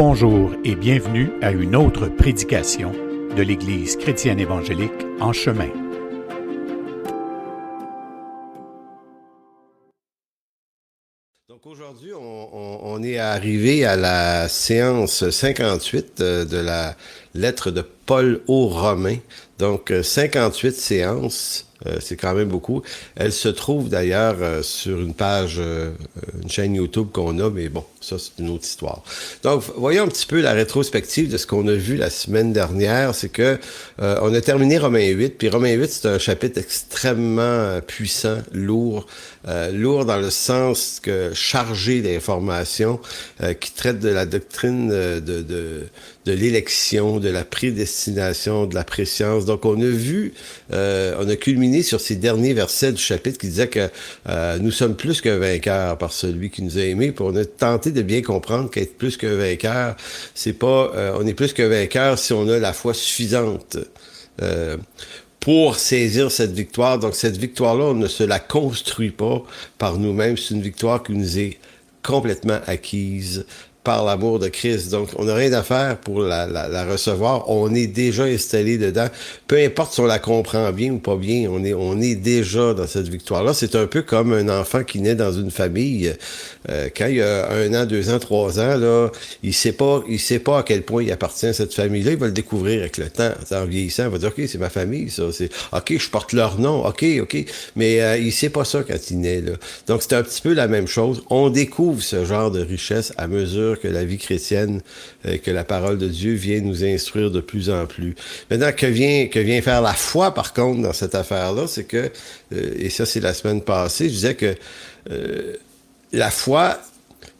Bonjour et bienvenue à une autre prédication de l'Église chrétienne évangélique En Chemin. Donc aujourd'hui, on est arrivé à la séance 58 de la lettre de Paul aux Romains. Donc 58 séances, c'est quand même beaucoup. Elle se trouve d'ailleurs sur une page, une chaîne YouTube qu'on a, mais bon, ça c'est une autre histoire. Donc voyons un petit peu la rétrospective de ce qu'on a vu la semaine dernière. C'est que on a terminé Romains 8, puis Romains 8 c'est un chapitre extrêmement puissant, lourd dans le sens que chargé d'informations, qui traite de la doctrine de l'élection, de la prédestination, de la préscience. Donc, on a vu, on a culminé sur ces derniers versets du chapitre qui disaient que nous sommes plus que vainqueurs par celui qui nous a aimés. Puis on a tenté de bien comprendre qu'être plus que vainqueur, c'est pas, on est plus que vainqueur si on a la foi suffisante. Pour saisir cette victoire. Donc, cette victoire-là, on ne se la construit pas par nous-mêmes. C'est une victoire qui nous est complètement acquise par l'amour de Christ. Donc, on n'a rien à faire pour la recevoir. On est déjà installé dedans. Peu importe si on la comprend bien ou pas bien, on est déjà dans cette victoire-là. C'est un peu comme un enfant qui naît dans une famille. Quand il a 1 an, 2 ans, 3 ans, là, il sait pas à quel point il appartient à cette famille-là. Il va le découvrir avec le temps. En vieillissant, il va dire, OK, c'est ma famille, ça. OK, je porte leur nom. OK. Mais il sait pas ça quand il naît, là. Donc, c'est un petit peu la même chose. On découvre ce genre de richesse à mesure que la vie chrétienne, que la parole de Dieu vient nous instruire de plus en plus. Maintenant, que vient faire la foi, par contre, dans cette affaire-là, c'est que, et ça c'est la semaine passée, je disais que la foi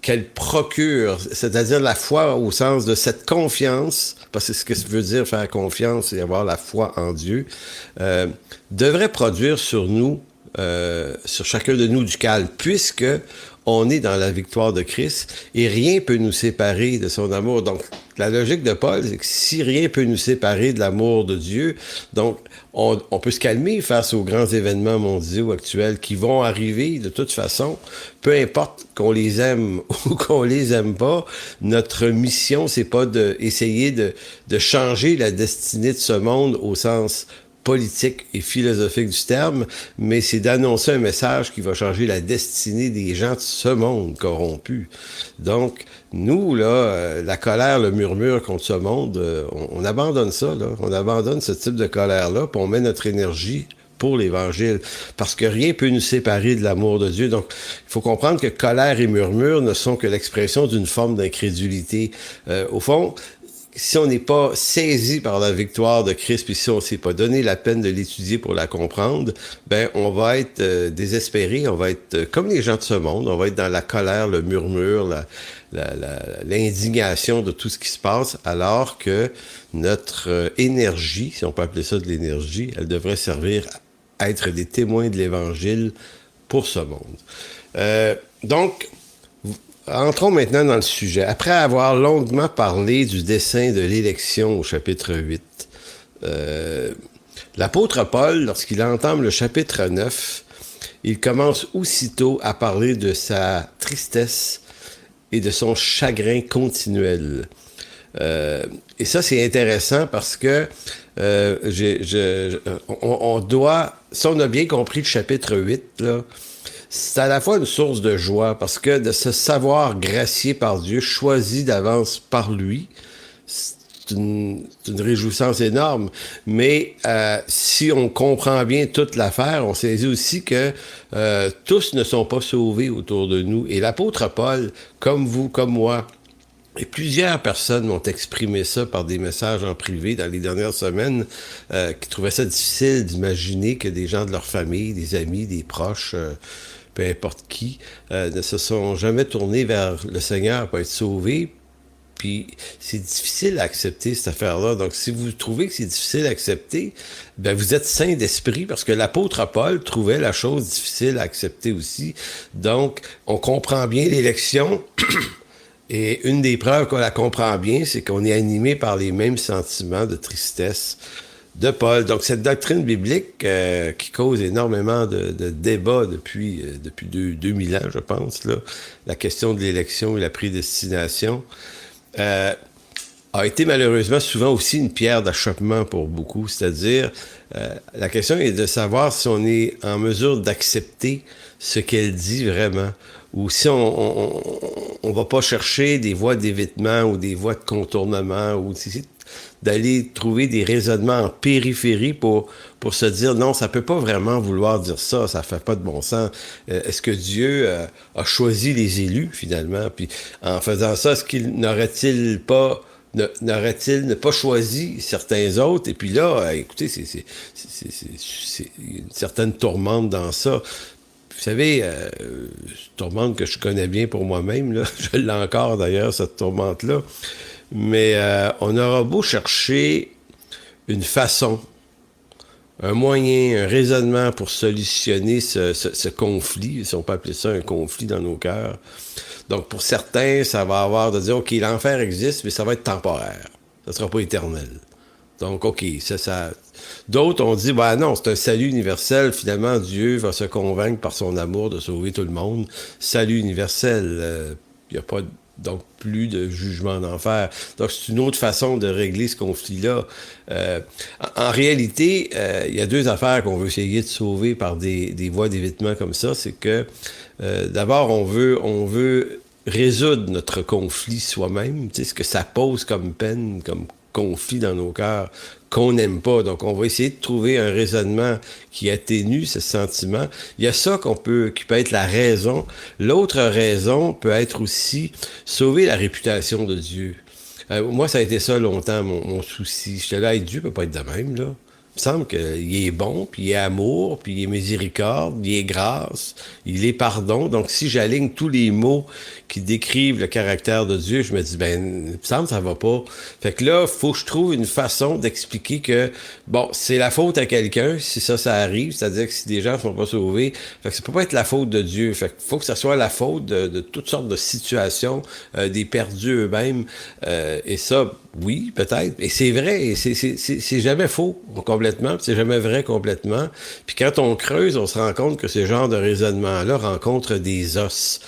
qu'elle procure, c'est-à-dire la foi au sens de cette confiance, parce que ce que ça veut dire faire confiance et avoir la foi en Dieu, devrait produire sur nous, sur chacun de nous du calme, puisque on est dans la victoire de Christ et rien peut nous séparer de son amour. Donc, la logique de Paul, c'est que si rien peut nous séparer de l'amour de Dieu, donc on peut se calmer face aux grands événements mondiaux actuels qui vont arriver de toute façon, peu importe qu'on les aime ou qu'on les aime pas. Notre mission, c'est pas d'essayer de changer la destinée de ce monde au sens politique et philosophique du terme, mais c'est d'annoncer un message qui va changer la destinée des gens de ce monde corrompu. Donc, nous, là, la colère, le murmure contre ce monde, on abandonne ça, là. On abandonne ce type de colère-là, puis on met notre énergie pour l'Évangile, parce que rien peut nous séparer de l'amour de Dieu. Donc, il faut comprendre que colère et murmure ne sont que l'expression d'une forme d'incrédulité. Au fond, si on n'est pas saisi par la victoire de Christ, puis si on s'est pas donné la peine de l'étudier pour la comprendre, ben on va être désespéré, on va être comme les gens de ce monde, on va être dans la colère, le murmure, l'indignation de tout ce qui se passe, alors que notre énergie, si on peut appeler ça de l'énergie, elle devrait servir à être des témoins de l'Évangile pour ce monde. Donc, entrons maintenant dans le sujet. Après avoir longuement parlé du dessein de l'élection au chapitre 8, l'apôtre Paul, lorsqu'il entame le chapitre 9, il commence aussitôt à parler de sa tristesse et de son chagrin continuel. Et ça, c'est intéressant parce que on doit, si on a bien compris le chapitre 8, là, c'est à la fois une source de joie, parce que de se savoir gracié par Dieu, choisi d'avance par lui, c'est une réjouissance énorme. Mais si on comprend bien toute l'affaire, on saisit aussi que tous ne sont pas sauvés autour de nous. Et l'apôtre Paul, comme vous, comme moi, et plusieurs personnes m'ont exprimé ça par des messages en privé dans les dernières semaines, qui trouvaient ça difficile d'imaginer que des gens de leur famille, des amis, des proches, peu importe qui, ne se sont jamais tournés vers le Seigneur pour être sauvés. Puis c'est difficile à accepter cette affaire-là. Donc si vous trouvez que c'est difficile à accepter, ben vous êtes saint d'esprit, parce que l'apôtre Paul trouvait la chose difficile à accepter aussi. Donc on comprend bien l'élection. Et une des preuves qu'on la comprend bien, c'est qu'on est animé par les mêmes sentiments de tristesse de Paul. Donc, cette doctrine biblique qui cause énormément de débats depuis 2000 ans, je pense, là, la question de l'élection et la prédestination, a été malheureusement souvent aussi une pierre d'achoppement pour beaucoup. C'est-à-dire, la question est de savoir si on est en mesure d'accepter ce qu'elle dit vraiment, ou si on va pas chercher des voies d'évitement ou des voies de contournement, ou d'aller trouver des raisonnements en périphérie pour se dire non, ça peut pas vraiment vouloir dire ça, ça fait pas de bon sens. Est-ce que Dieu a choisi les élus finalement? Puis en faisant ça, est-ce qu'il n'aurait-il pas choisi certains autres? Et puis là, écoutez, c'est une certaine tourmente dans ça. Vous savez, tourmente que je connais bien pour moi-même, là, je l'ai encore d'ailleurs, cette tourmente-là, mais on aura beau chercher une façon, un moyen, un raisonnement pour solutionner ce conflit, si on peut appeler ça un conflit dans nos cœurs. Donc pour certains, ça va avoir de dire, OK, l'enfer existe, mais ça va être temporaire, ça sera pas éternel. Donc, OK, ça... D'autres ont dit, bah non, c'est un salut universel. Finalement, Dieu va se convaincre par son amour de sauver tout le monde. Salut universel. Il n'y a pas donc plus de jugement d'enfer. Donc, c'est une autre façon de régler ce conflit-là. En réalité, il y a deux affaires qu'on veut essayer de sauver par des voies d'évitement comme ça. C'est que, d'abord, on veut résoudre notre conflit soi-même. Tu sais, ce que ça pose comme peine, comme conflit dans nos cœurs qu'on n'aime pas. Donc, on va essayer de trouver un raisonnement qui atténue ce sentiment. Il y a ça qui peut être la raison. L'autre raison peut être aussi sauver la réputation de Dieu. Moi, ça a été ça longtemps, mon souci. J'étais là, Dieu peut pas être de même, là. Il me semble qu'il est bon, puis il est amour, puis il est miséricorde, il est grâce, il est pardon. Donc, si j'aligne tous les mots qui décrivent le caractère de Dieu, je me dis, il me semble que ça va pas. Fait que là, faut que je trouve une façon d'expliquer que, bon, c'est la faute à quelqu'un, si ça arrive, c'est-à-dire que si des gens ne sont pas sauvés, fait que ça peut pas être la faute de Dieu. Fait que faut que ça soit la faute de toutes sortes de situations, des perdus eux-mêmes. Et ça, oui, peut-être. Et c'est vrai, et c'est jamais faux complètement, c'est jamais vrai complètement. Puis quand on creuse, on se rend compte que ce genre de raisonnement-là rencontre des os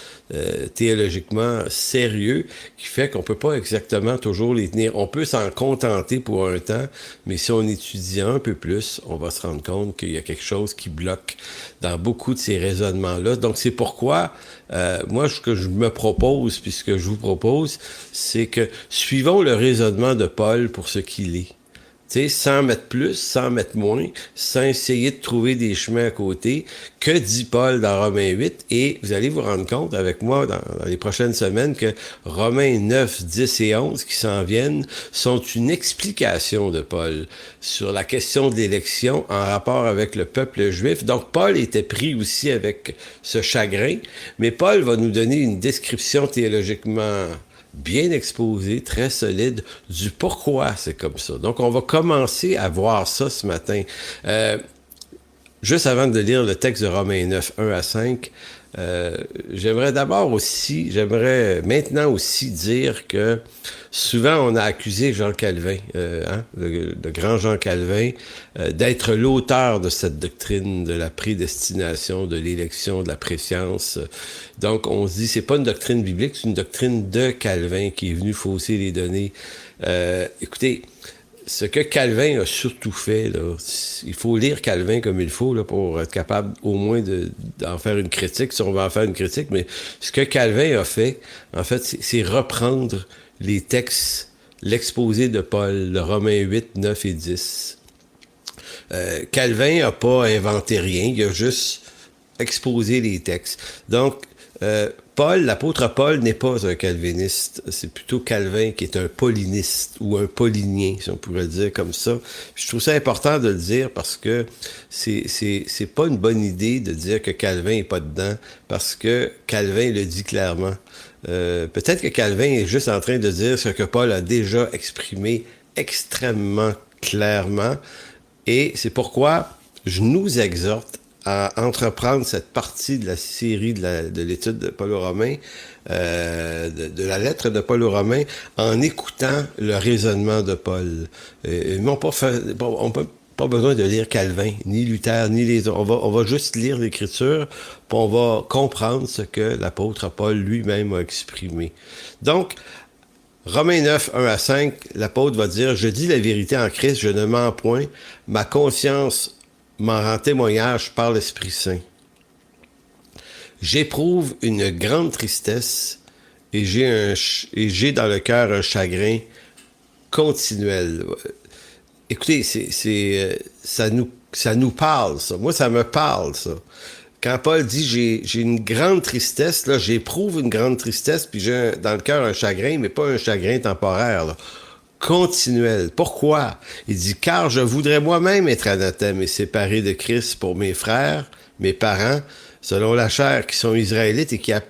théologiquement sérieux qui fait qu'on peut pas exactement toujours les tenir. On peut s'en contenter pour un temps, mais si on étudie un peu plus, on va se rendre compte qu'il y a quelque chose qui bloque dans beaucoup de ces raisonnements-là. Donc c'est pourquoi moi, ce que je me propose, puis ce que je vous propose, c'est que suivons le raisonnement de Paul pour ce qu'il est. Tu sais, sans mettre plus, sans mettre moins, sans essayer de trouver des chemins à côté. Que dit Paul dans Romains 8? Et vous allez vous rendre compte avec moi dans les prochaines semaines que Romains 9, 10 et 11 qui s'en viennent sont une explication de Paul sur la question de l'élection en rapport avec le peuple juif. Donc Paul était pris aussi avec ce chagrin, mais Paul va nous donner une description théologiquement bien exposé, très solide, du pourquoi c'est comme ça. Donc, on va commencer à voir ça ce matin. Juste avant de lire le texte de Romains 9, 1 à 5, j'aimerais maintenant aussi dire que souvent on a accusé Jean Calvin, le grand Jean Calvin, d'être l'auteur de cette doctrine de la prédestination, de l'élection, de la prescience. Donc on se dit c'est pas une doctrine biblique, c'est une doctrine de Calvin qui est venu fausser les données. Écoutez, ce que Calvin a surtout fait, là, il faut lire Calvin comme il faut là, pour être capable au moins d'en faire une critique, si on veut en faire une critique, mais ce que Calvin a fait, en fait, c'est reprendre les textes, l'exposé de Paul, le Romains 8, 9 et 10. Calvin n'a pas inventé rien, il a juste exposé les textes. Donc, l'apôtre Paul n'est pas un calviniste, c'est plutôt Calvin qui est un pauliniste ou un paulinien, si on pourrait le dire comme ça. Je trouve ça important de le dire parce que c'est pas une bonne idée de dire que Calvin est pas dedans parce que Calvin le dit clairement. Peut-être que Calvin est juste en train de dire ce que Paul a déjà exprimé extrêmement clairement et c'est pourquoi je nous exhorte à entreprendre cette partie de la série de l'étude de Paul aux Romains, de la lettre de Paul aux Romains, en écoutant le raisonnement de Paul. On n'a pas besoin de lire Calvin, ni Luther, ni les autres. On va juste lire l'Écriture, puis on va comprendre ce que l'apôtre Paul lui-même a exprimé. Donc, Romains 9, 1 à 5, l'apôtre va dire « Je dis la vérité en Christ, je ne mens point. Ma conscience m'en rend témoignage par l'Esprit Saint. J'éprouve une grande tristesse et j'ai dans le cœur un chagrin continuel. » Écoutez, ça nous parle, ça. Moi, ça me parle, ça. Quand Paul dit j'ai une grande tristesse, là, j'éprouve une grande tristesse, puis j'ai dans le cœur un chagrin, mais pas un chagrin temporaire, là. Continuel. Pourquoi? Il dit, car je voudrais moi-même être anathème et séparé de Christ pour mes frères, mes parents, selon la chair, qui sont israélites et à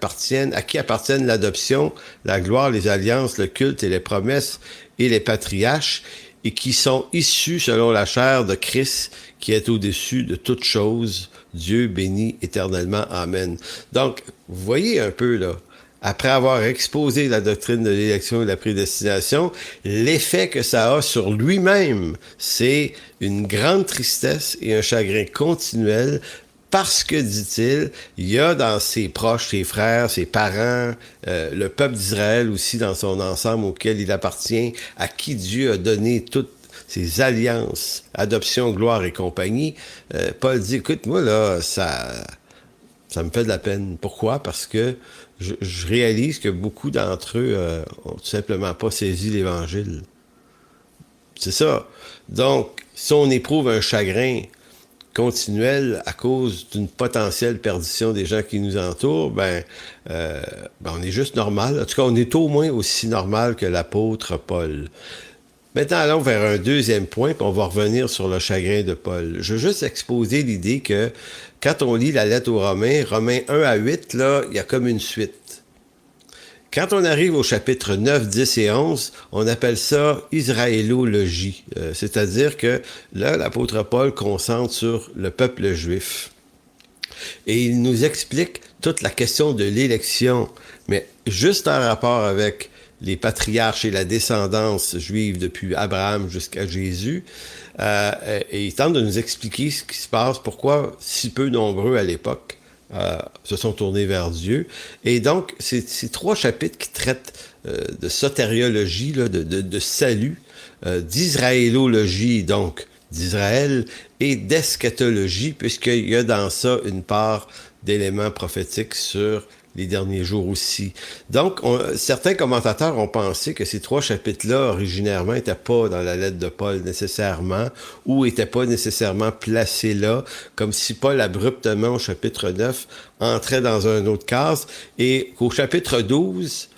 qui appartiennent l'adoption, la gloire, les alliances, le culte et les promesses et les patriarches, et qui sont issus selon la chair de Christ, qui est au-dessus de toutes choses, Dieu béni éternellement. Amen. Donc, vous voyez un peu, là, après avoir exposé la doctrine de l'élection et de la prédestination, l'effet que ça a sur lui-même, c'est une grande tristesse et un chagrin continuel, parce que, dit-il, il y a dans ses proches, ses frères, ses parents, le peuple d'Israël aussi dans son ensemble auquel il appartient, à qui Dieu a donné toutes ses alliances, adoption, gloire et compagnie. Paul dit, écoute, moi, là, ça me fait de la peine. Pourquoi? Parce que je réalise que beaucoup d'entre eux ont tout simplement pas saisi l'Évangile. C'est ça. Donc, si on éprouve un chagrin continuel à cause d'une potentielle perdition des gens qui nous entourent, on est juste normal. En tout cas, on est au moins aussi normal que l'apôtre Paul. Maintenant, allons vers un deuxième point, puis on va revenir sur le chagrin de Paul. Je veux juste exposer l'idée que quand on lit la lettre aux Romains, Romains 1 à 8, là, il y a comme une suite. Quand on arrive au chapitre 9, 10 et 11, on appelle ça israélologie. C'est-à-dire que là, l'apôtre Paul concentre sur le peuple juif. Et il nous explique toute la question de l'élection, mais juste en rapport avec les patriarches et la descendance juive depuis Abraham jusqu'à Jésus. Et il tente de nous expliquer ce qui se passe, pourquoi si peu nombreux à l'époque se sont tournés vers Dieu. Et donc, c'est trois chapitres qui traitent de sotériologie, là, de salut, d'israélologie, donc d'Israël, et d'eschatologie, puisqu'il y a dans ça une part d'éléments prophétiques sur les derniers jours aussi. Donc, certains commentateurs ont pensé que ces trois chapitres-là, originairement, n'étaient pas dans la lettre de Paul nécessairement, ou n'étaient pas nécessairement placés là, comme si Paul, abruptement, au chapitre 9, entrait dans un autre case, et qu'au chapitre 12,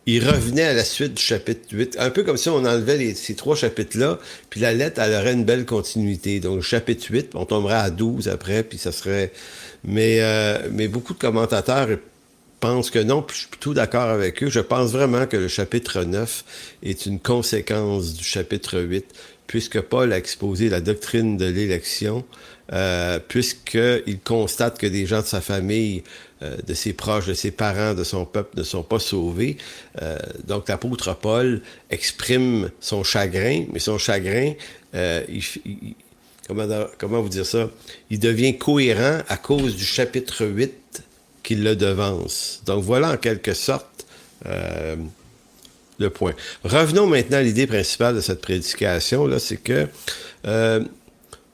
il revenait à la suite du chapitre 8, un peu comme si on enlevait ces trois chapitres-là, puis la lettre, elle aurait une belle continuité. Donc, le chapitre 8, on tomberait à 12 après, puis ça serait... Mais beaucoup de commentateurs pensent que non, puis je suis plutôt d'accord avec eux. Je pense vraiment que le chapitre 9 est une conséquence du chapitre 8, puisque Paul a exposé la doctrine de l'élection, puisqu'il constate que des gens de sa famille, de ses proches, de ses parents, de son peuple ne sont pas sauvés. Donc l'apôtre Paul exprime son chagrin, mais son chagrin, comment vous dire ça? Il devient cohérent à cause du chapitre 8 qui le devance. Donc voilà en quelque sorte le point. Revenons maintenant à l'idée principale de cette prédication, là, c'est que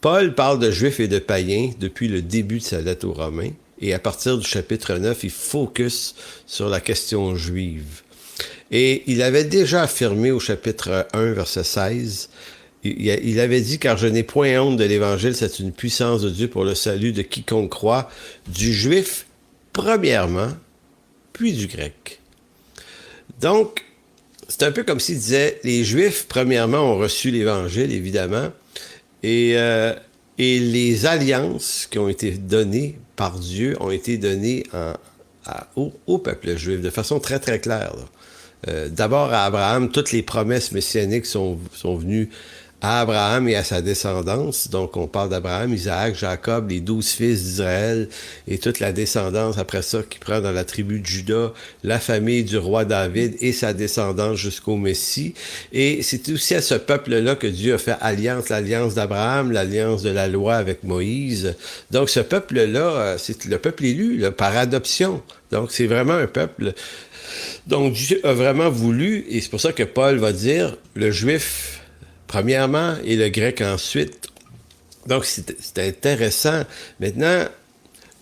Paul parle de juifs et de païens depuis le début de sa lettre aux Romains, et à partir du chapitre 9, il focus sur la question juive. Et il avait déjà affirmé au chapitre 1, verset 16, il avait dit « Car je n'ai point honte de l'Évangile, c'est une puissance de Dieu pour le salut de quiconque croit, du juif premièrement, puis du grec. » Donc, c'est un peu comme s'il disait, les Juifs, premièrement, ont reçu l'Évangile, évidemment, et les alliances qui ont été données par Dieu ont été données au peuple juif, de façon très, très claire. D'abord, à Abraham, toutes les promesses messianiques sont venues à Abraham et à sa descendance. Donc, on parle d'Abraham, Isaac, Jacob, les 12 fils d'Israël et toute la descendance après ça qui prend dans la tribu de Juda, la famille du roi David et sa descendance jusqu'au Messie. Et c'est aussi à ce peuple-là que Dieu a fait alliance, l'alliance d'Abraham, l'alliance de la loi avec Moïse. Donc, ce peuple-là, c'est le peuple élu, là, par adoption. Donc, c'est vraiment un peuple. Donc, Dieu a vraiment voulu, et c'est pour ça que Paul va dire, le juif premièrement et le grec ensuite. Donc, c'est intéressant. Maintenant,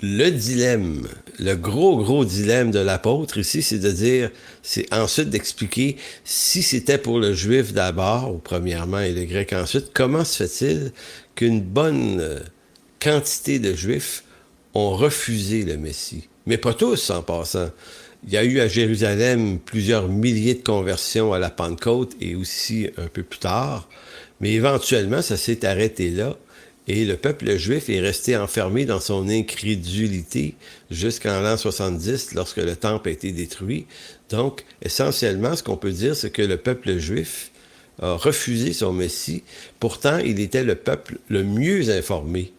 le dilemme, le gros dilemme de l'apôtre ici, c'est de dire, c'est ensuite d'expliquer si c'était pour le juif d'abord, ou premièrement, et le grec ensuite, comment se fait-il qu'une bonne quantité de juifs ont refusé le Messie? Mais pas tous, en passant. Il y a eu à Jérusalem plusieurs milliers de conversions à la Pentecôte et aussi un peu plus tard. Mais éventuellement, ça s'est arrêté là. Et le peuple juif est resté enfermé dans son incrédulité jusqu'en l'an 70, lorsque le temple a été détruit. Donc, essentiellement, ce qu'on peut dire, c'est que le peuple juif a refusé son Messie. Pourtant, il était le peuple le mieux informé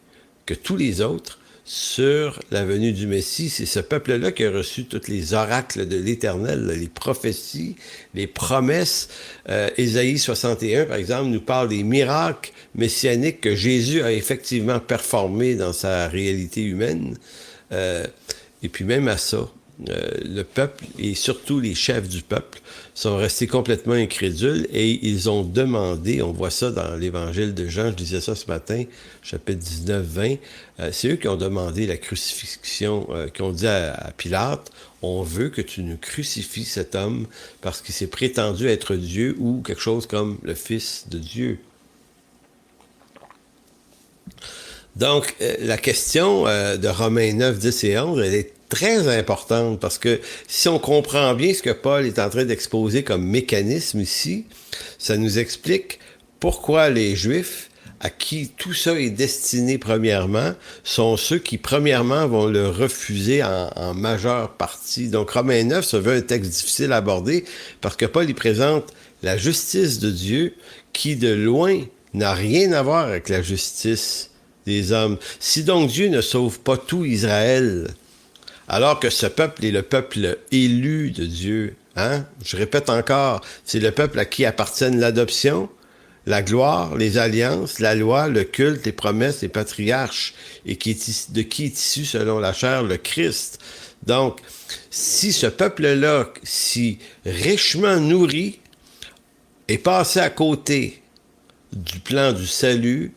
que tous les autres sur la venue du Messie. C'est ce peuple-là qui a reçu tous les oracles de l'Éternel, les prophéties, les promesses. Ésaïe 61, par exemple, nous parle des miracles messianiques que Jésus a effectivement performés dans sa réalité humaine. Et puis même à ça, le peuple, et surtout les chefs du peuple, sont restés complètement incrédules et ils ont demandé, on voit ça dans l'évangile de Jean, je disais ça ce matin, chapitre 19-20, c'est eux qui ont demandé la crucifixion, qui ont dit à Pilate, on veut que tu nous crucifies cet homme parce qu'il s'est prétendu être Dieu ou quelque chose comme le Fils de Dieu. Donc, la question de Romains 9, 10 et 11, elle est très importante parce que si on comprend bien ce que Paul est en train d'exposer comme mécanisme ici, ça nous explique pourquoi les Juifs, à qui tout ça est destiné premièrement, sont ceux qui premièrement vont le refuser en majeure partie. Donc Romains 9, ça veut un texte difficile à aborder parce que Paul y présente la justice de Dieu qui de loin n'a rien à voir avec la justice des hommes. Si donc Dieu ne sauve pas tout Israël, alors que ce peuple est le peuple élu de Dieu, hein? Je répète encore, c'est le peuple à qui appartiennent l'adoption, la gloire, les alliances, la loi, le culte, les promesses, les patriarches, et de qui est issu selon la chair le Christ. Donc, si ce peuple-là, si richement nourri, est passé à côté du plan du salut,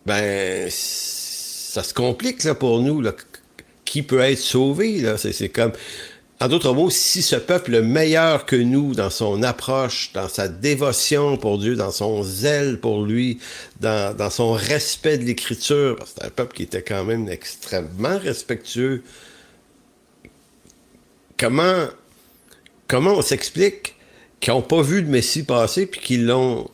ben, ça se complique là, pour nous. Là. Qui peut être sauvé? Là? C'est comme... En d'autres mots, si ce peuple meilleur que nous dans son approche, dans sa dévotion pour Dieu, dans son zèle pour lui, dans son respect de l'Écriture, parce que c'était un peuple qui était quand même extrêmement respectueux, comment on s'explique qu'ils n'ont pas vu le Messie passer puis qui ont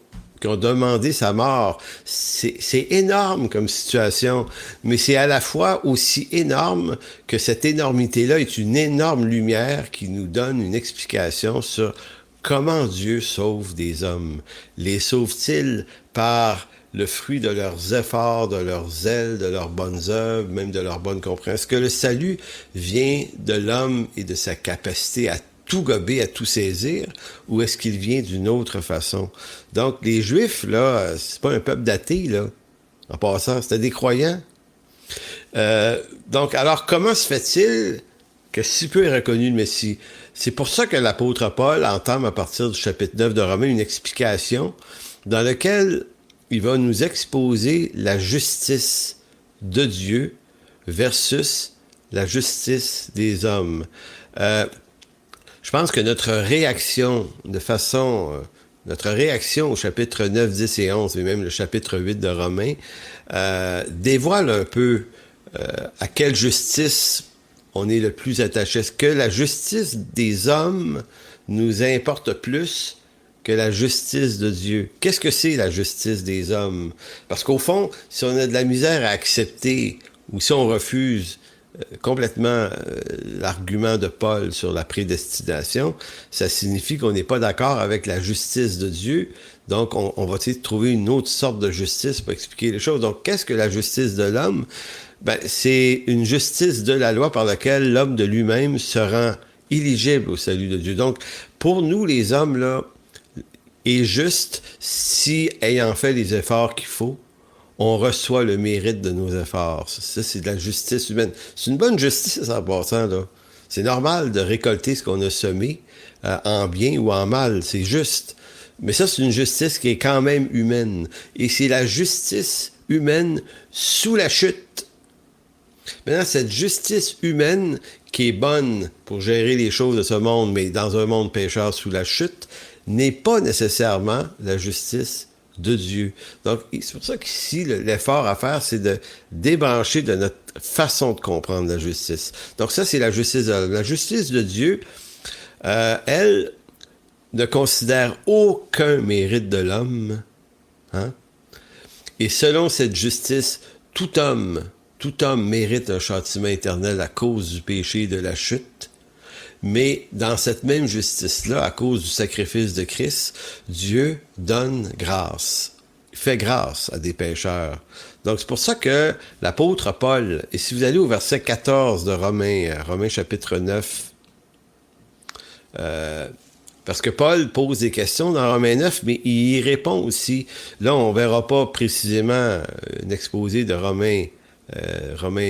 demandé sa mort? C'est énorme comme situation, mais c'est à la fois aussi énorme que cette énormité-là est une énorme lumière qui nous donne une explication sur comment Dieu sauve des hommes. Les sauve-t-il par le fruit de leurs efforts, de leurs zèles, de leurs bonnes œuvres, même de leur bonne compréhension? Est-ce que le salut vient de l'homme et de sa capacité à tout gober, à tout saisir, ou est-ce qu'il vient d'une autre façon? Donc, les Juifs, là, c'est pas un peuple d'athées, là, en passant, c'était des croyants. Donc, alors, comment se fait-il que si peu est reconnu le Messie? C'est pour ça que l'apôtre Paul entame à partir du chapitre 9 de Romains une explication dans laquelle il va nous exposer la justice de Dieu versus la justice des hommes. Je pense que notre réaction au chapitre 9, 10 et 11, et même le chapitre 8 de Romains, dévoile un peu à quelle justice on est le plus attaché. Est-ce que la justice des hommes nous importe plus que la justice de Dieu? Qu'est-ce que c'est la justice des hommes? Parce qu'au fond, si on a de la misère à accepter ou si on refuse complètement l'argument de Paul sur la prédestination, ça signifie qu'on n'est pas d'accord avec la justice de Dieu. Donc, on va essayer de trouver une autre sorte de justice pour expliquer les choses. Donc, qu'est-ce que la justice de l'homme? Ben, c'est une justice de la loi par laquelle l'homme de lui-même se rend éligible au salut de Dieu. Donc, pour nous, les hommes, là, est juste si, ayant fait les efforts qu'il faut, on reçoit le mérite de nos efforts. Ça, c'est de la justice humaine. C'est une bonne justice en passant, là. C'est normal de récolter ce qu'on a semé, en bien ou en mal. C'est juste. Mais ça, c'est une justice qui est quand même humaine. Et c'est la justice humaine sous la chute. Maintenant, cette justice humaine qui est bonne pour gérer les choses de ce monde, mais dans un monde pécheur sous la chute, n'est pas nécessairement la justice de Dieu. Donc, c'est pour ça qu'ici, l'effort à faire, c'est de débrancher de notre façon de comprendre la justice. Donc ça, c'est la justice de l'homme. La justice de Dieu, elle ne considère aucun mérite de l'homme. Hein? Et selon cette justice, tout homme mérite un châtiment éternel à cause du péché et de la chute. Mais dans cette même justice-là, à cause du sacrifice de Christ, Dieu donne grâce. Il fait grâce à des pécheurs. Donc, c'est pour ça que l'apôtre Paul, et si vous allez au verset 14 de Romains chapitre 9, parce que Paul pose des questions dans Romains 9, mais il y répond aussi. Là, on ne verra pas précisément un exposé de Romains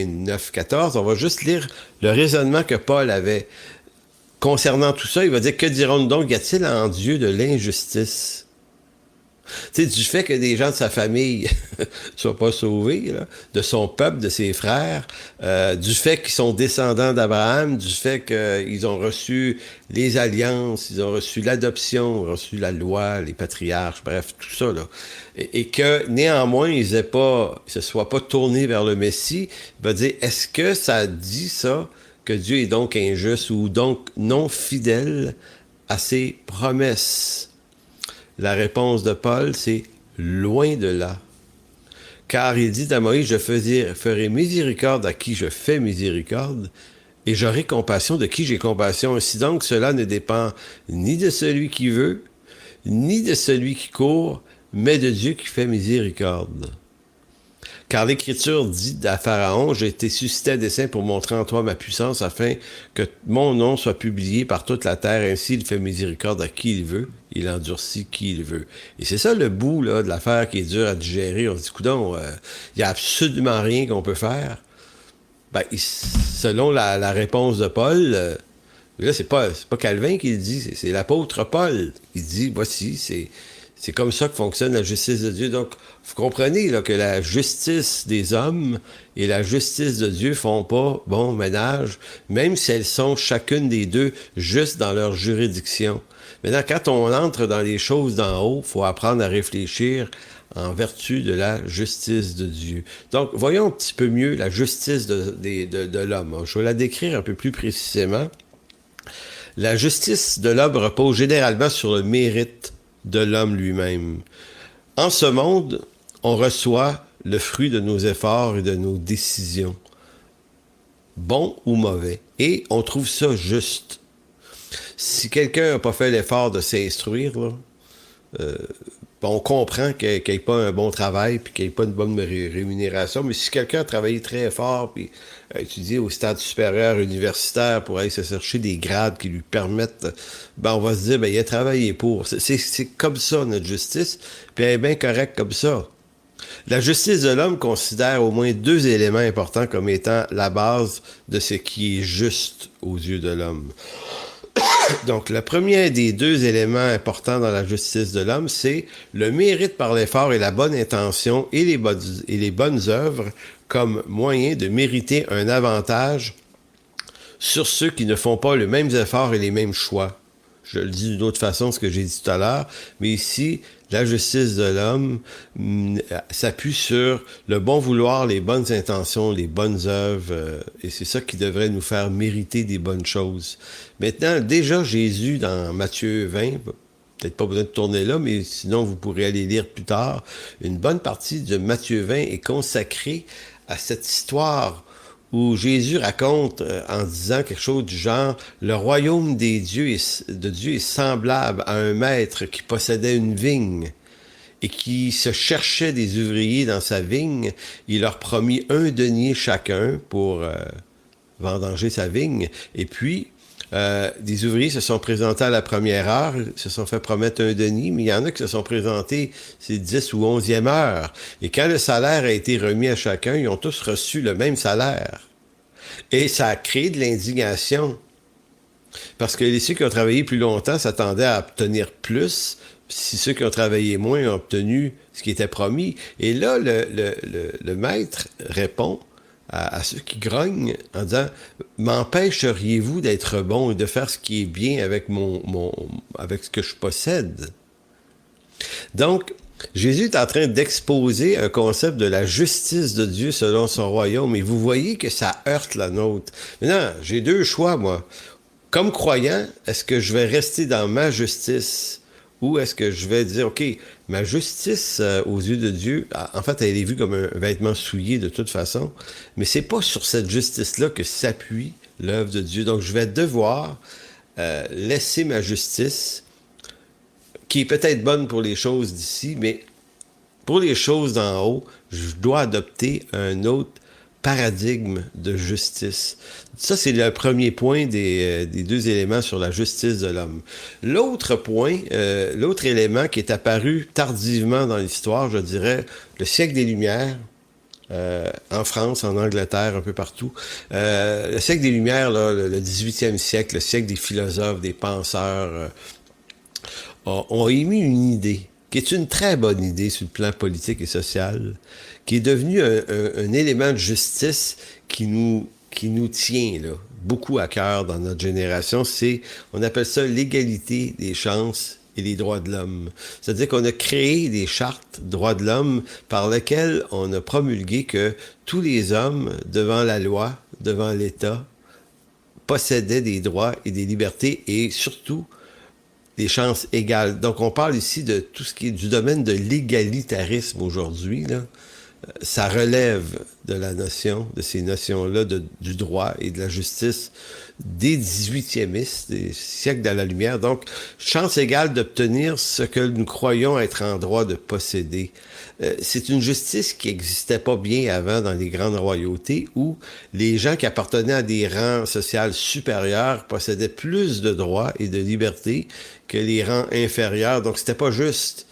9, 14. On va juste lire le raisonnement que Paul avait. Concernant tout ça, il va dire, que dirons-nous donc, y a-t-il en Dieu de l'injustice? Tu sais, du fait que des gens de sa famille ne soient pas sauvés, là, de son peuple, de ses frères, du fait qu'ils sont descendants d'Abraham, du fait qu'ils ont reçu les alliances, ils ont reçu l'adoption, ils ont reçu la loi, les patriarches, bref, tout ça, là. Et que, néanmoins, ils se soient pas tournés vers le Messie, il va dire, est-ce que ça dit ça? Que Dieu est donc injuste ou donc non fidèle à ses promesses? La réponse de Paul, c'est loin de là. Car il dit à Moïse, je ferai miséricorde à qui je fais miséricorde, et j'aurai compassion de qui j'ai compassion. Ainsi donc, cela ne dépend ni de celui qui veut, ni de celui qui court, mais de Dieu qui fait miséricorde. Car l'Écriture dit à Pharaon, j'ai été suscité à dessein pour montrer en toi ma puissance, afin que mon nom soit publié par toute la terre. Ainsi, il fait miséricorde à qui il veut, il endurcit qui il veut. Et c'est ça le bout là, de l'affaire qui est dur à digérer. On se dit, coudonc, il n'y a absolument rien qu'on peut faire. Ben, selon la réponse de Paul, là, c'est pas Calvin qui le dit, c'est l'apôtre Paul. Il dit, voici, c'est comme ça que fonctionne la justice de Dieu. Donc, vous comprenez là, que la justice des hommes et la justice de Dieu font pas bon ménage, même si elles sont chacune des deux juste dans leur juridiction. Maintenant, quand on entre dans les choses d'en haut, il faut apprendre à réfléchir en vertu de la justice de Dieu. Donc, voyons un petit peu mieux la justice de l'homme. Je vais la décrire un peu plus précisément. La justice de l'homme repose généralement sur le mérite de l'homme lui-même. En ce monde, on reçoit le fruit de nos efforts et de nos décisions, bon ou mauvais, et on trouve ça juste. Si quelqu'un n'a pas fait l'effort de s'instruire, là, on comprend qu'il n'y ait pas un bon travail puis qu'il n'y ait pas une bonne rémunération, mais si quelqu'un a travaillé très fort puis a étudié au stade supérieur universitaire pour aller se chercher des grades qui lui permettent, on va se dire, il a travaillé pour. C'est comme ça, notre justice, puis elle est bien correcte comme ça. La justice de l'homme considère au moins deux éléments importants comme étant la base de ce qui est juste aux yeux de l'homme. Donc, le premier des deux éléments importants dans la justice de l'homme, c'est le mérite par l'effort et la bonne intention et les bonnes œuvres comme moyen de mériter un avantage sur ceux qui ne font pas les mêmes efforts et les mêmes choix. Je le dis d'une autre façon, ce que j'ai dit tout à l'heure, mais ici, la justice de l'homme s'appuie sur le bon vouloir, les bonnes intentions, les bonnes œuvres, et c'est ça qui devrait nous faire mériter des bonnes choses. Maintenant, déjà Jésus, dans Matthieu 20, peut-être pas besoin de tourner là, mais sinon vous pourrez aller lire plus tard, une bonne partie de Matthieu 20 est consacrée à cette histoire où Jésus raconte en disant quelque chose du genre « Le royaume de Dieu est semblable à un maître qui possédait une vigne et qui se cherchait des ouvriers dans sa vigne, il leur promit 1 denier chacun pour vendanger sa vigne. Et puis, des ouvriers se sont présentés à la première heure, se sont fait promettre 1 denier, mais il y en a qui se sont présentés, c'est 10 ou 11e heure. Et quand le salaire a été remis à chacun, ils ont tous reçu le même salaire. Et ça a créé de l'indignation. Parce que ceux qui ont travaillé plus longtemps s'attendaient à obtenir plus, si ceux qui ont travaillé moins ont obtenu ce qui était promis. Et là, le maître répond à ceux qui grognent en disant « M'empêcheriez-vous d'être bon et de faire ce qui est bien avec avec ce que je possède? » Donc, Jésus est en train d'exposer un concept de la justice de Dieu selon son royaume. Et vous voyez que ça heurte la nôtre. Maintenant, j'ai 2 choix, moi. Comme croyant, est-ce que je vais rester dans ma justice ou est-ce que je vais dire, OK, ma justice aux yeux de Dieu, en fait, elle est vue comme un vêtement souillé de toute façon, mais c'est pas sur cette justice-là que s'appuie l'œuvre de Dieu. Donc, je vais devoir laisser ma justice, qui est peut-être bonne pour les choses d'ici, mais pour les choses d'en haut, je dois adopter un autre paradigme de justice. Ça, c'est le premier point des 2 éléments sur la justice de l'homme. L'autre point, l'autre élément qui est apparu tardivement dans l'histoire, je dirais, le siècle des Lumières, en France, en Angleterre, un peu partout. Le siècle des Lumières, là, le 18e siècle, le siècle des philosophes, des penseurs, ont émis une idée, qui est une très bonne idée sur le plan politique et social, qui est devenu un élément de justice qui nous tient là, beaucoup à cœur dans notre génération. On appelle ça l'égalité des chances et les droits de l'homme. C'est-à-dire qu'on a créé des chartes droits de l'homme par lesquelles on a promulgué que tous les hommes, devant la loi, devant l'État, possédaient des droits et des libertés et surtout des chances égales. Donc, on parle ici de tout ce qui est du domaine de l'égalitarisme aujourd'hui, là. Ça relève de la notion, de ces notions-là du droit et de la justice des 18e, des siècles de la Lumière. Donc, chance égale d'obtenir ce que nous croyons être en droit de posséder. C'est une justice qui n'existait pas bien avant dans les grandes royautés où les gens qui appartenaient à des rangs sociaux supérieurs possédaient plus de droits et de libertés que les rangs inférieurs. Donc, c'était pas juste.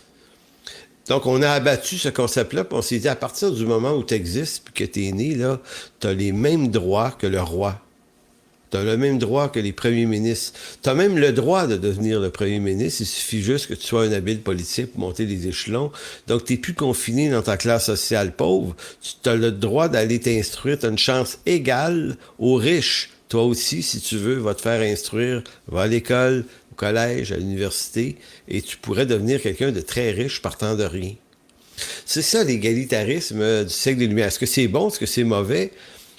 Donc, on a abattu ce concept-là, puis on s'est dit, à partir du moment où tu existes, puis que tu es né, là, tu as les mêmes droits que le roi. Tu as le même droit que les premiers ministres. Tu as même le droit de devenir le premier ministre. Il suffit juste que tu sois un habile politique pour monter les échelons. Donc, tu n'es plus confiné dans ta classe sociale pauvre. Tu as le droit d'aller t'instruire. Tu as une chance égale aux riches. Toi aussi, si tu veux, va te faire instruire. Va à l'école, au collège, à l'université, et tu pourrais devenir quelqu'un de très riche partant de rien. C'est ça l'égalitarisme du siècle des Lumières. Est-ce que c'est bon? Est-ce que c'est mauvais?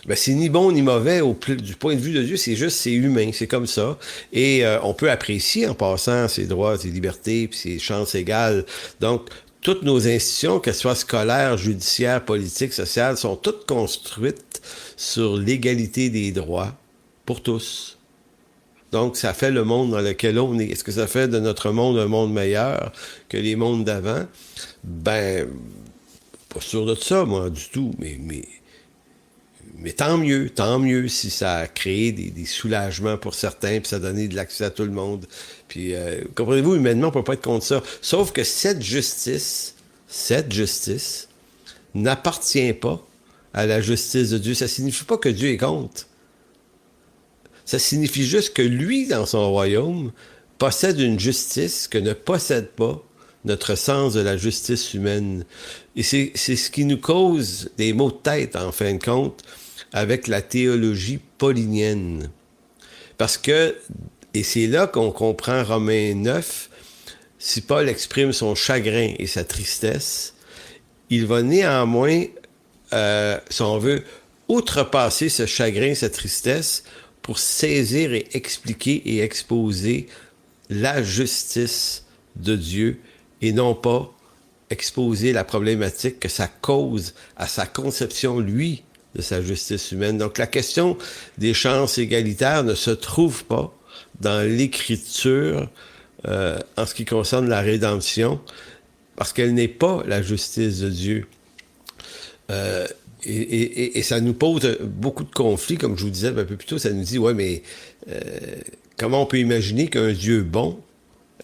Ben, c'est ni bon ni mauvais du point de vue de Dieu, c'est humain, c'est comme ça. Et on peut apprécier en passant ses droits, ses libertés, puis ses chances égales. Donc, toutes nos institutions, qu'elles soient scolaires, judiciaires, politiques, sociales, sont toutes construites sur l'égalité des droits pour tous. Donc, ça fait le monde dans lequel on est. Est-ce que ça fait de notre monde un monde meilleur que les mondes d'avant? Ben, pas sûr de ça, moi, du tout. Mais tant mieux si ça a créé des soulagements pour certains, puis ça a donné de l'accès à tout le monde. Puis, comprenez-vous, humainement, on peut pas être contre ça. Sauf que cette justice n'appartient pas à la justice de Dieu. Ça signifie pas que Dieu est contre. Ça signifie juste que lui, dans son royaume, possède une justice que ne possède pas notre sens de la justice humaine. Et c'est ce qui nous cause des maux de tête, en fin de compte, avec la théologie paulinienne. Parce que, et c'est là qu'on comprend Romains 9, si Paul exprime son chagrin et sa tristesse, il va néanmoins, si on veut, outrepasser ce chagrin et cette tristesse pour saisir et expliquer et exposer la justice de Dieu et non pas exposer la problématique que ça cause à sa conception, lui, de sa justice humaine. Donc, la question des chances égalitaires ne se trouve pas dans l'Écriture en ce qui concerne la rédemption. parce qu'elle n'est pas la justice de Dieu. Et ça nous pose beaucoup de conflits, comme je vous disais un peu plus tôt, ça nous dit, ouais, mais comment on peut imaginer qu'un Dieu bon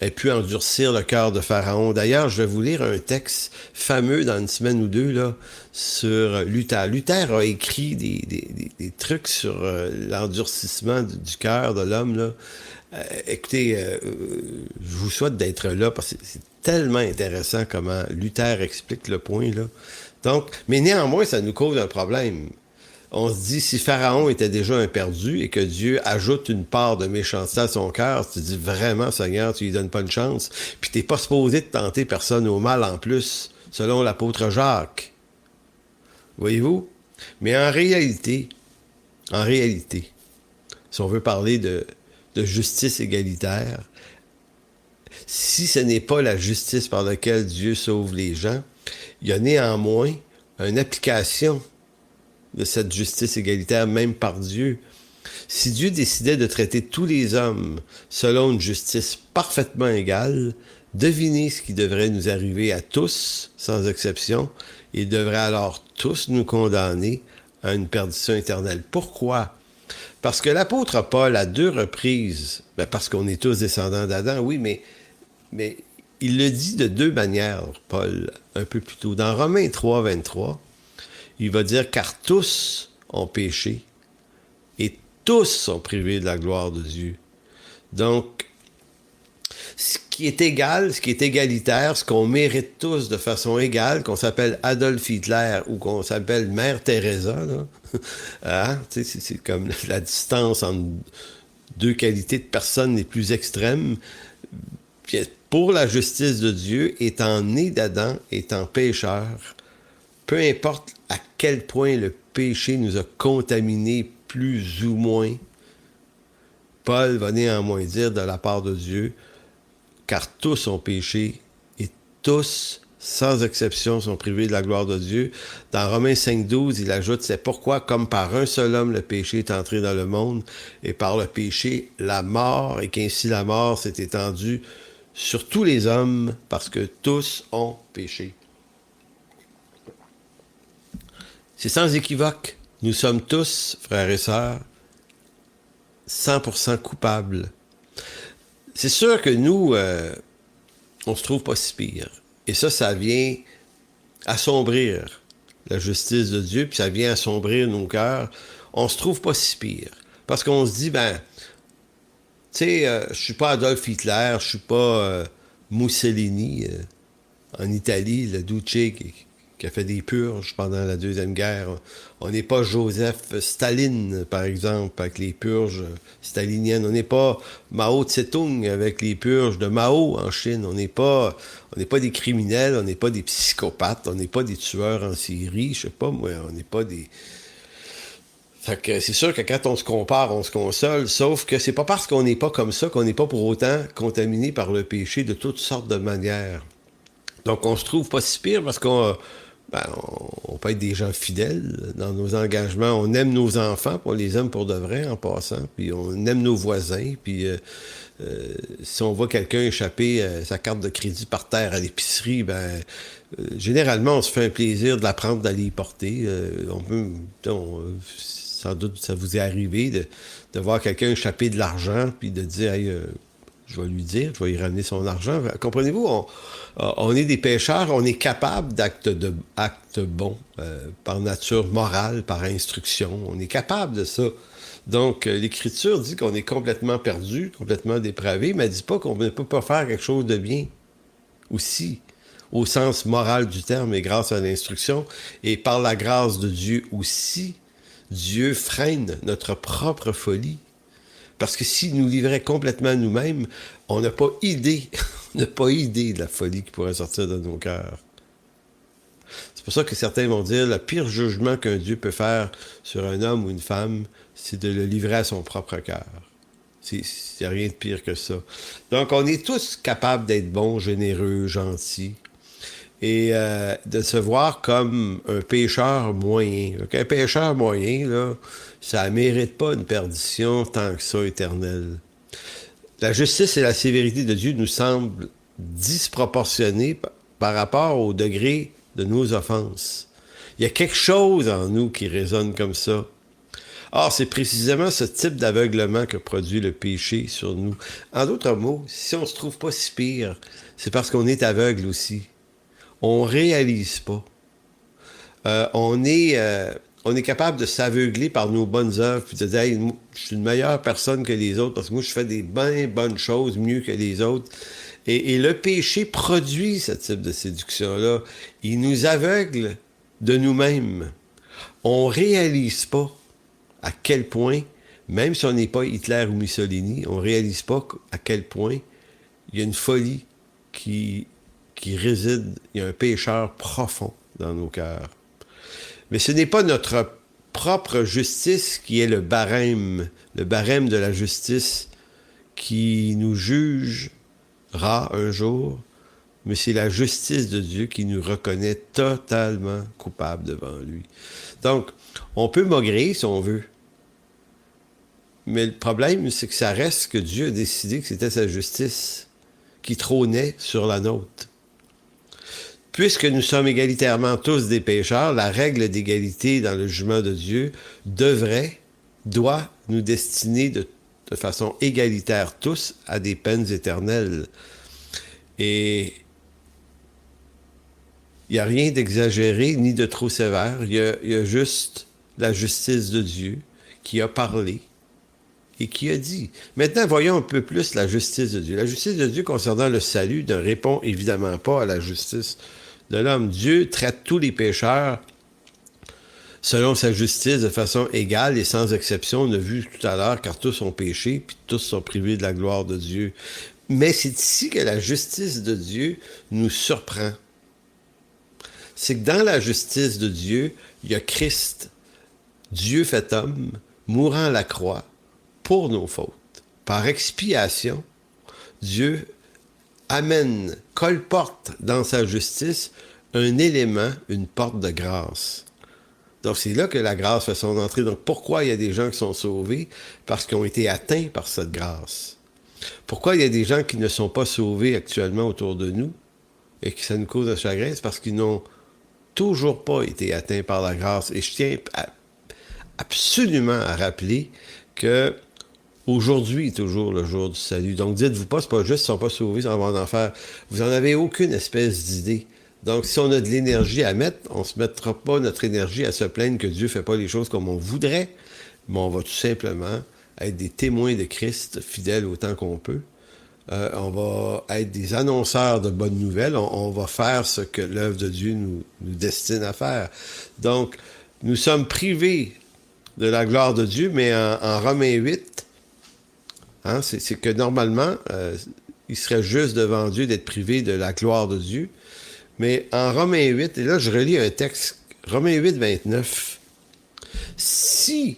ait pu endurcir le cœur de Pharaon? D'ailleurs, je vais vous lire un texte fameux dans une semaine ou deux là, sur Luther. Luther a écrit des trucs sur l'endurcissement du cœur de l'homme, là. Écoutez, je vous souhaite d'être là parce que c'est tellement intéressant comment Luther explique le point, là. Donc, mais néanmoins, ça nous cause un problème. On se dit, si Pharaon était déjà un perdu et que Dieu ajoute une part de méchanceté à son cœur, tu te dis vraiment, Seigneur, tu lui donnes pas une chance, puis t'es pas supposé de tenter personne au mal en plus, selon l'apôtre Jacques. Voyez-vous? Mais en réalité, si on veut parler de justice égalitaire, si ce n'est pas la justice par laquelle Dieu sauve les gens, il y a néanmoins une application de cette justice égalitaire, même par Dieu. Si Dieu décidait de traiter tous les hommes selon une justice parfaitement égale, devinez ce qui devrait nous arriver à tous, sans exception. Ils devraient alors tous nous condamner à une perdition éternelle. Pourquoi? Parce que l'apôtre Paul, à 2 reprises, parce qu'on est tous descendants d'Adam, oui, mais il le dit de 2 manières, Paul, un peu plus tôt. Dans Romains 3, 23, il va dire « Car tous ont péché et tous sont privés de la gloire de Dieu. » Donc, ce qui est égal, ce qui est égalitaire, ce qu'on mérite tous de façon égale, qu'on s'appelle Adolf Hitler ou qu'on s'appelle Mère Teresa, là, hein? C'est comme la distance entre 2 qualités de personnes les plus extrêmes. Puis, pour la justice de Dieu, étant né d'Adam, étant pécheur, peu importe à quel point le péché nous a contaminés plus ou moins, Paul va néanmoins dire de la part de Dieu, car tous ont péché et tous, sans exception, sont privés de la gloire de Dieu. Dans Romains 5,12, il ajoute, c'est pourquoi, comme par un seul homme, le péché est entré dans le monde, et par le péché, la mort, et qu'ainsi la mort s'est étendue sur tous les hommes, parce que tous ont péché. C'est sans équivoque. Nous sommes tous, frères et sœurs, 100% coupables. C'est sûr que nous, on se trouve pas si pire. Et ça vient assombrir la justice de Dieu, puis ça vient assombrir nos cœurs. On se trouve pas si pire. Parce qu'on se dit, tu sais, je suis pas Adolf Hitler, je suis pas Mussolini en Italie, le Duce qui a fait des purges pendant la Deuxième Guerre. On n'est pas Joseph Staline, par exemple, avec les purges staliniennes. On n'est pas Mao Tse-tung avec les purges de Mao en Chine. On n'est pas des criminels, on n'est pas des psychopathes, on n'est pas des tueurs en Syrie, je sais pas moi, on n'est pas des... Fait que c'est sûr que quand on se compare, on se console, sauf que c'est pas parce qu'on n'est pas comme ça qu'on n'est pas pour autant contaminé par le péché de toutes sortes de manières. Donc on se trouve pas si pire parce qu'on peut être des gens fidèles dans nos engagements. On aime nos enfants, puis on les aime pour de vrai en passant, puis on aime nos voisins, puis si on voit quelqu'un échapper sa carte de crédit par terre à l'épicerie, généralement on se fait un plaisir de la prendre, d'aller y porter. Sans doute ça vous est arrivé de voir quelqu'un échapper de l'argent, puis de dire hey, je vais lui dire, je vais lui ramener son argent. Comprenez-vous, on est des pécheurs, on est capable d'actes bons, par nature morale, par instruction. On est capable de ça. Donc, l'Écriture dit qu'on est complètement perdu, complètement dépravé, mais elle ne dit pas qu'on ne peut pas faire quelque chose de bien aussi, au sens moral du terme, et grâce à l'instruction, et par la grâce de Dieu aussi, Dieu freine notre propre folie. Parce que s'il nous livrait complètement à nous-mêmes, on n'a pas idée, de la folie qui pourrait sortir de nos cœurs. C'est pour ça que certains vont dire, le pire jugement qu'un Dieu peut faire sur un homme ou une femme, c'est de le livrer à son propre cœur. C'est rien de pire que ça. Donc, on est tous capables d'être bons, généreux, gentils, et de se voir comme un pécheur moyen. Donc, un pécheur moyen, là, ça ne mérite pas une perdition tant que ça éternelle. La justice et la sévérité de Dieu nous semblent disproportionnées par rapport au degré de nos offenses. Il y a quelque chose en nous qui résonne comme ça. Or, c'est précisément ce type d'aveuglement que produit le péché sur nous. En d'autres mots, si on ne se trouve pas si pire, c'est parce qu'on est aveugle aussi. On ne réalise pas. On est capable de s'aveugler par nos bonnes œuvres, puis de dire hey, je suis une meilleure personne que les autres, parce que moi, je fais des bien bonnes choses mieux que les autres. Et le péché produit ce type de séduction-là. Il nous aveugle de nous-mêmes. On ne réalise pas à quel point, même si on n'est pas Hitler ou Mussolini, on ne réalise pas à quel point il y a une folie qui réside, il y a un pécheur profond dans nos cœurs. Mais ce n'est pas notre propre justice qui est le barème de la justice qui nous jugera un jour, mais c'est la justice de Dieu qui nous reconnaît totalement coupables devant lui. Donc, on peut maugréer si on veut, mais le problème, c'est que ça reste que Dieu a décidé que c'était sa justice qui trônait sur la nôtre. Puisque nous sommes égalitairement tous des pécheurs, la règle d'égalité dans le jugement de Dieu doit nous destiner de façon égalitaire tous à des peines éternelles. Et il n'y a rien d'exagéré ni de trop sévère. Il y a juste la justice de Dieu qui a parlé et qui a dit. Maintenant, voyons un peu plus la justice de Dieu. La justice de Dieu concernant le salut ne répond évidemment pas à la justice de l'homme. Dieu traite tous les pécheurs selon sa justice de façon égale et sans exception. On a vu tout à l'heure, car tous ont péché, puis tous sont privés de la gloire de Dieu. Mais c'est ici que la justice de Dieu nous surprend. C'est que dans la justice de Dieu, il y a Christ, Dieu fait homme, mourant à la croix pour nos fautes. Par expiation, Dieu colporte dans sa justice un élément, une porte de grâce. Donc, c'est là que la grâce fait son entrée. Donc, pourquoi il y a des gens qui sont sauvés? Parce qu'ils ont été atteints par cette grâce. Pourquoi il y a des gens qui ne sont pas sauvés actuellement autour de nous et que ça nous cause de chagrin? C'est parce qu'ils n'ont toujours pas été atteints par la grâce. Et je tiens absolument à rappeler que aujourd'hui est toujours le jour du salut. Donc, dites-vous pas, c'est pas juste, ils ne sont pas sauvés, ils vont en enfer. Vous n'en avez aucune espèce d'idée. Donc, si on a de l'énergie à mettre, on ne se mettra pas notre énergie à se plaindre que Dieu ne fait pas les choses comme on voudrait, mais on va tout simplement être des témoins de Christ, fidèles autant qu'on peut. On va être des annonceurs de bonnes nouvelles. On va faire ce que l'œuvre de Dieu nous destine à faire. Donc, nous sommes privés de la gloire de Dieu, mais en Romains 8, c'est que normalement, il serait juste devant Dieu d'être privé de la gloire de Dieu. Mais en Romains 8, et là je relis un texte, Romains 8, 29, si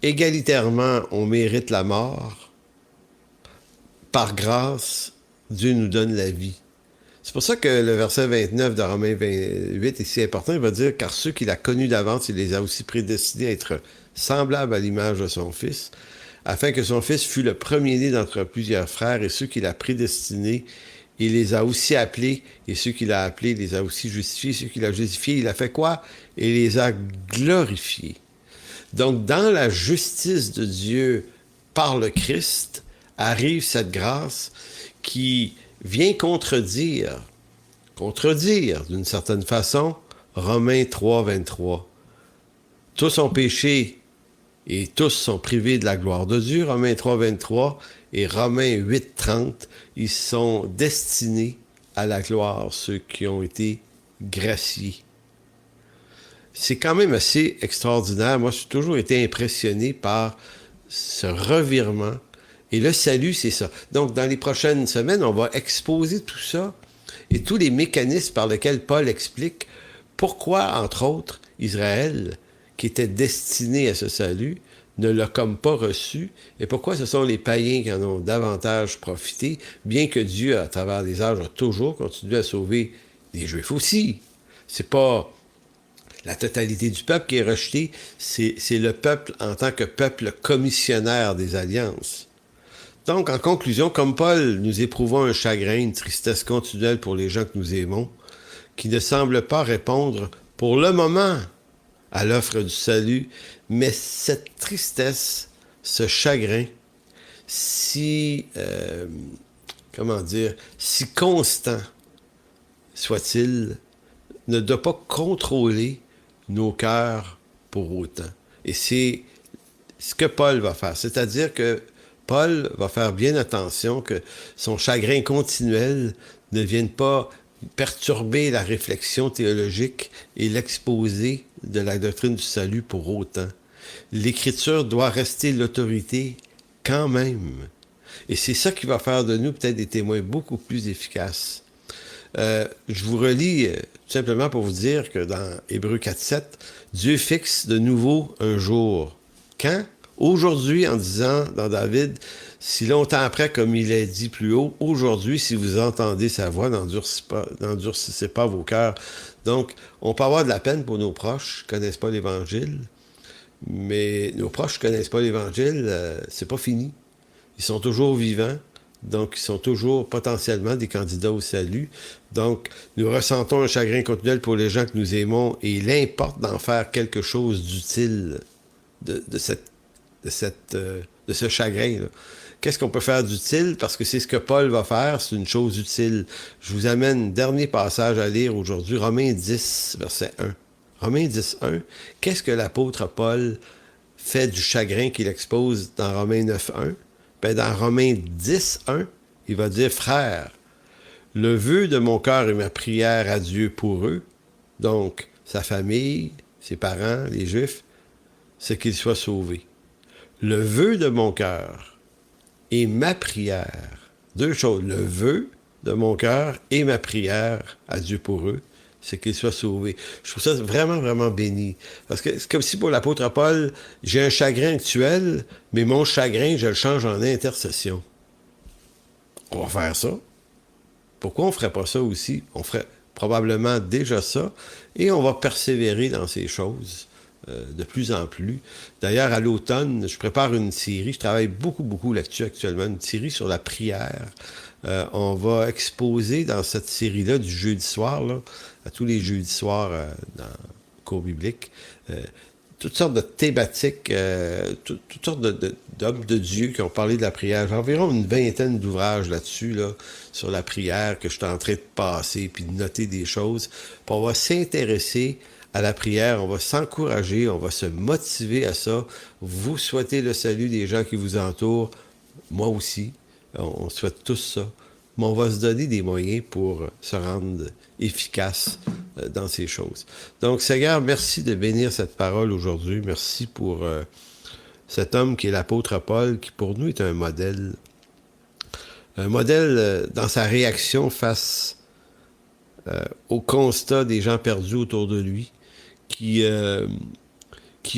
égalitairement on mérite la mort, par grâce, Dieu nous donne la vie. C'est pour ça que le verset 29 de Romains 8 est si important. Il va dire, car ceux qu'il a connus d'avance, il les a aussi prédestinés à être semblables à l'image de son Fils, afin que son Fils fût le premier-né d'entre plusieurs frères, et ceux qu'il a prédestinés, il les a aussi appelés, et ceux qu'il a appelés, il les a aussi justifiés. Ceux qu'il a justifiés, il a fait quoi? Il les a glorifiés. Donc, dans la justice de Dieu par le Christ, arrive cette grâce qui vient contredire d'une certaine façon, Romains 3, 23. Tous ont péché et tous sont privés de la gloire de Dieu, Romains 3, 23, et Romains 8, 30, ils sont destinés à la gloire, ceux qui ont été graciés. C'est quand même assez extraordinaire. Moi, j'ai toujours été impressionné par ce revirement. Et le salut, c'est ça. Donc, dans les prochaines semaines, on va exposer tout ça et tous les mécanismes par lesquels Paul explique pourquoi, entre autres, Israël, qui était destiné à ce salut, ne l'a comme pas reçu, et pourquoi ce sont les païens qui en ont davantage profité, bien que Dieu, à travers les âges, a toujours continué à sauver les Juifs aussi. C'est pas la totalité du peuple qui est rejeté, c'est le peuple en tant que peuple commissionnaire des alliances. Donc, en conclusion, comme Paul, nous éprouvons un chagrin, une tristesse continuelle pour les gens que nous aimons, qui ne semblent pas répondre pour le moment à l'offre du salut, mais cette tristesse, ce chagrin, si constant soit-il, ne doit pas contrôler nos cœurs pour autant. Et c'est ce que Paul va faire. C'est-à-dire que Paul va faire bien attention que son chagrin continuel ne vienne pas perturber la réflexion théologique et l'exposé de la doctrine du salut pour autant. L'Écriture doit rester l'autorité quand même. Et c'est ça qui va faire de nous peut-être des témoins beaucoup plus efficaces. Je vous relis tout simplement pour vous dire que dans Hébreux 4.7, Dieu fixe de nouveau un jour. Quand? Aujourd'hui, en disant dans David, si longtemps après, comme il est dit plus haut, aujourd'hui, si vous entendez sa voix, n'endurcissez pas vos cœurs. Donc, on peut avoir de la peine pour nos proches qui ne connaissent pas l'Évangile, mais nos proches ne connaissent pas l'Évangile, c'est pas fini. Ils sont toujours vivants, donc ils sont toujours potentiellement des candidats au salut. Donc, nous ressentons un chagrin continuel pour les gens que nous aimons et il importe d'en faire quelque chose d'utile de ce chagrin, là. Qu'est-ce qu'on peut faire d'utile? Parce que c'est ce que Paul va faire, c'est une chose utile. Je vous amène un dernier passage à lire aujourd'hui, Romains 10, verset 1. Romains 10, 1. Qu'est-ce que l'apôtre Paul fait du chagrin qu'il expose dans Romains 9, 1? Ben, dans Romains 10, 1, il va dire, « Frères, le vœu de mon cœur et ma prière à Dieu pour eux, donc sa famille, ses parents, les Juifs, c'est qu'ils soient sauvés. Le vœu de mon cœur et ma prière, deux choses, le vœu de mon cœur et ma prière à Dieu pour eux, c'est qu'ils soient sauvés. » Je trouve ça vraiment, vraiment béni. Parce que c'est comme si pour l'apôtre Paul, j'ai un chagrin actuel, mais mon chagrin, je le change en intercession. On va faire ça. Pourquoi on ne ferait pas ça aussi? On ferait probablement déjà ça, et on va persévérer dans ces choses de plus en plus. D'ailleurs, à l'automne, je prépare une série, je travaille beaucoup là-dessus actuellement, une série sur la prière. On va exposer dans cette série-là du jeudi soir, là, à tous les jeudis soirs dans le cours biblique, toutes sortes de thématiques, toutes sortes d'hommes de Dieu qui ont parlé de la prière. J'ai environ une vingtaine d'ouvrages là-dessus, là, sur la prière, que je suis en train de passer, puis de noter des choses. Puis on va s'intéresser à la prière, on va s'encourager, on va se motiver à ça. Vous souhaitez le salut des gens qui vous entourent, moi aussi, on souhaite tous ça. Mais on va se donner des moyens pour se rendre efficace dans ces choses. Donc, Seigneur, merci de bénir cette parole aujourd'hui. Merci pour cet homme qui est l'apôtre Paul, qui pour nous est un modèle. Un modèle dans sa réaction face au constat des gens perdus autour de lui, qui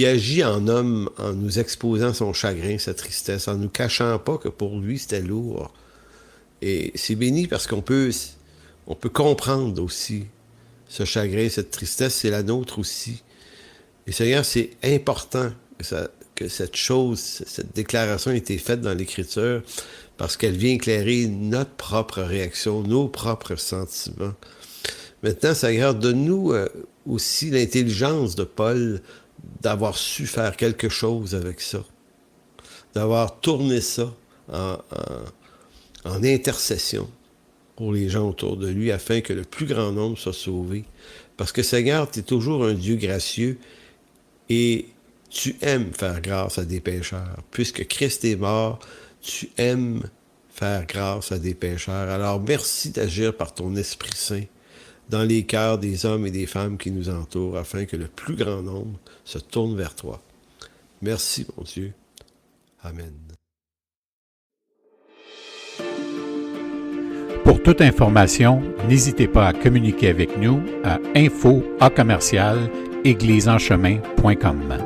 agit en homme en nous exposant son chagrin, sa tristesse, en nous cachant pas que pour lui c'était lourd. Et c'est béni parce qu'on peut comprendre aussi ce chagrin, cette tristesse, c'est la nôtre aussi. Et Seigneur, c'est important que cette chose, cette déclaration ait été faite dans l'Écriture parce qu'elle vient éclairer notre propre réaction, nos propres sentiments. Maintenant, Seigneur, donne-nous aussi l'intelligence de Paul d'avoir su faire quelque chose avec ça, d'avoir tourné ça en intercession pour les gens autour de lui, afin que le plus grand nombre soit sauvé. Parce que, Seigneur, tu es toujours un Dieu gracieux et tu aimes faire grâce à des pécheurs. Puisque Christ est mort, tu aimes faire grâce à des pécheurs. Alors, merci d'agir par ton Esprit Saint dans les cœurs des hommes et des femmes qui nous entourent, afin que le plus grand nombre se tourne vers toi. Merci, mon Dieu. Amen. Pour toute information, n'hésitez pas à communiquer avec nous à info@église-en-chemin.com.